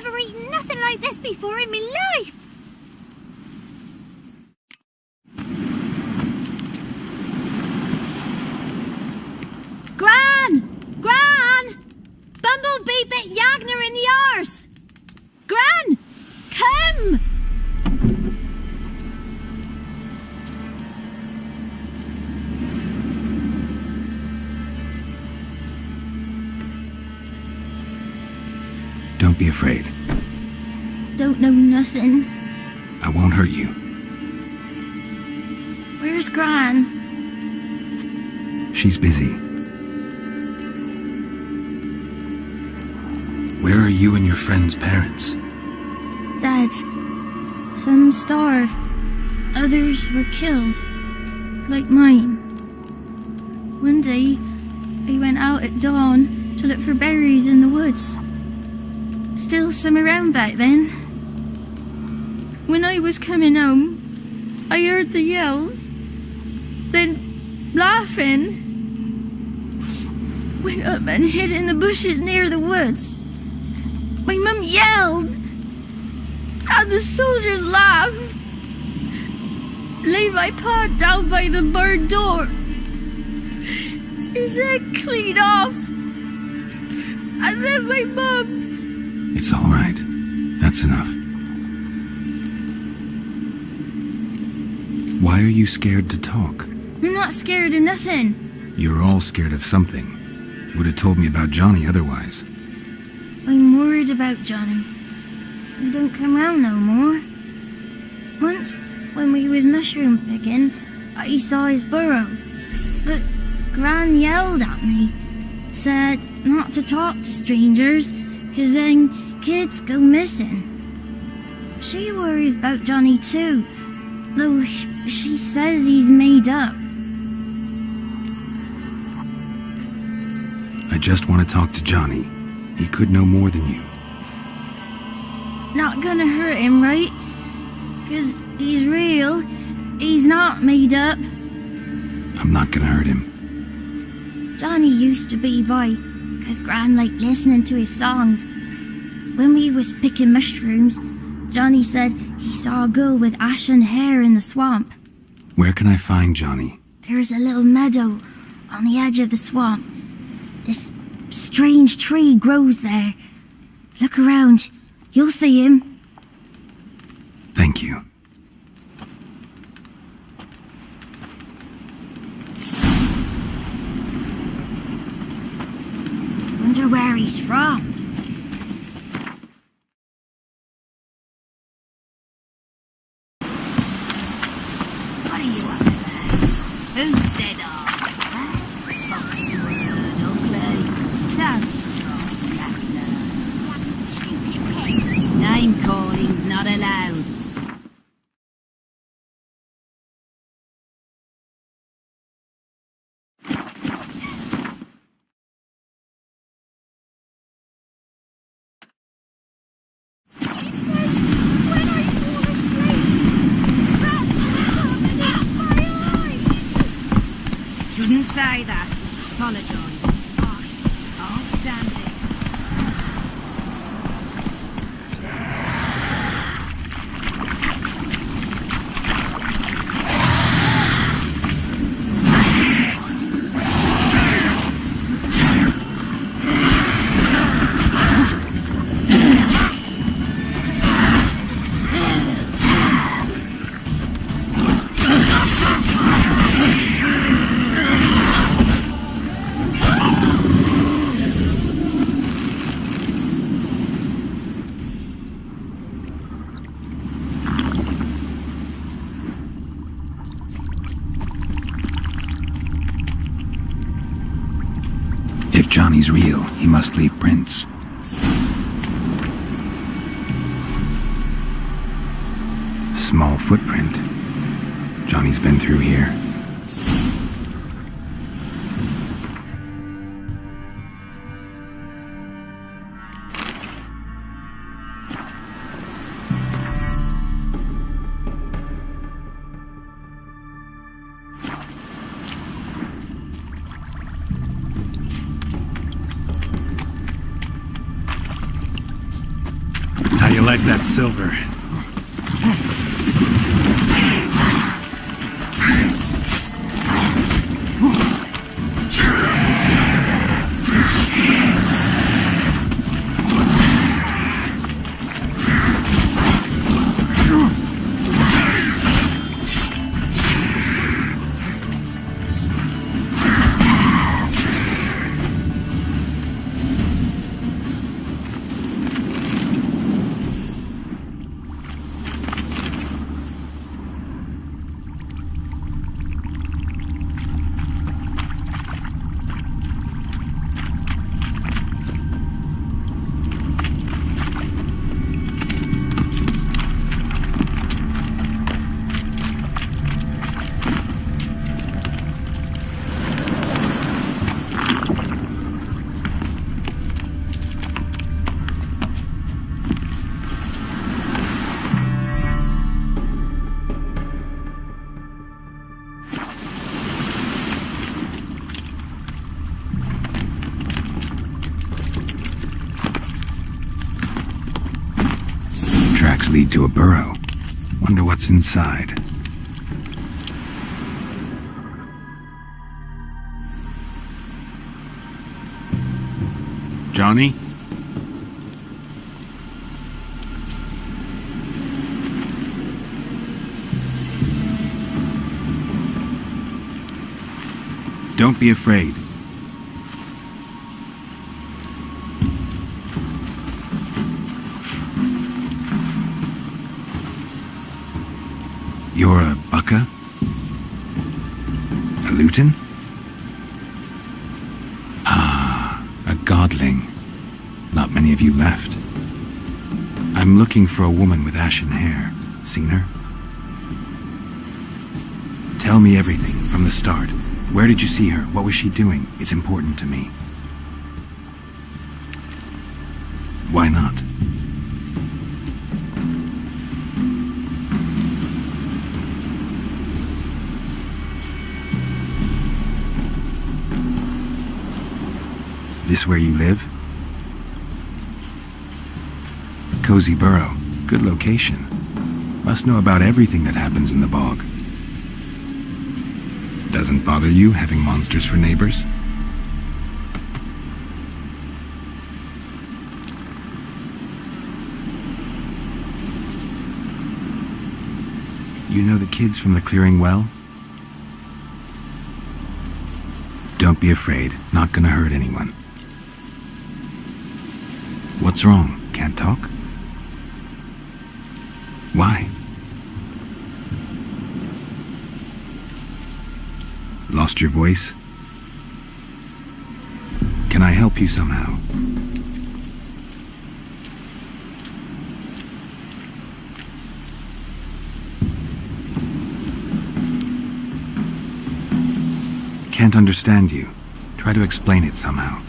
never eaten nothing like this before in my life. Gran! Gran! Bumblebee bit Yagner in the arse! Gran! Come! Don't be afraid. Don't know nothing. I won't hurt you. Where's Gran? She's busy. Where are you and your friend's parents? Dad. Some starved. Others were killed. Like mine. One day, I went out at dawn to look for berries in the woods. Still some around back then. When I was coming home, I heard the yells. Then, laughing, went up and hid in the bushes near the woods. My mum yelled, and the soldiers laughed. Laid my pa down by the barn door. His head clean off. And then my mum... It's all right. That's enough. Why are you scared to talk? I'm not scared of nothing. You're all scared of something. Would have told me about Johnny otherwise. I'm worried about Johnny. He don't come round no more. Once, when we was mushroom picking, I saw his burrow. But Gran yelled at me. Said not to talk to strangers, 'cause then kids go missing. She worries about Johnny too, though she says he's made up. I just want to talk to Johnny. He could know more than you. Not gonna hurt him, right? 'Cause he's real. He's not made up. I'm not gonna hurt him. Johnny used to be by, 'cause Gran liked listening to his songs. When we was picking mushrooms, Johnny said he saw a girl with ashen hair in the swamp. Where can I find Johnny? There's a little meadow on the edge of the swamp. This strange tree grows there. Look around. You'll see him. Thank you. Wonder where he's from. What are you up about? Who said all? Fucking word, ugly. Don't talk, Captain. Stupid pig. Name calling's not allowed. Shouldn't say that. Apologise. I'll stand it. If Johnny's real, he must leave prints. Small footprint. Johnny's been through here. you like that silver? Tracks lead to a burrow. Wonder what's inside. Johnny? Don't be afraid. You're a Bucka? A Luton? Ah, a godling. Not many of you left. I'm looking for a woman with ashen hair. Seen her? Tell me everything from the start. Where did you see her? What was she doing? It's important to me. Why not? This where you live? Cozy burrow. Good location. Must know about everything that happens in the bog. Doesn't bother you having monsters for neighbors? You know the kids from the clearing well? Don't be afraid. Not gonna hurt anyone. What's wrong? Can't talk? Why? Lost your voice? Can I help you somehow? Can't understand you. Try to explain it somehow.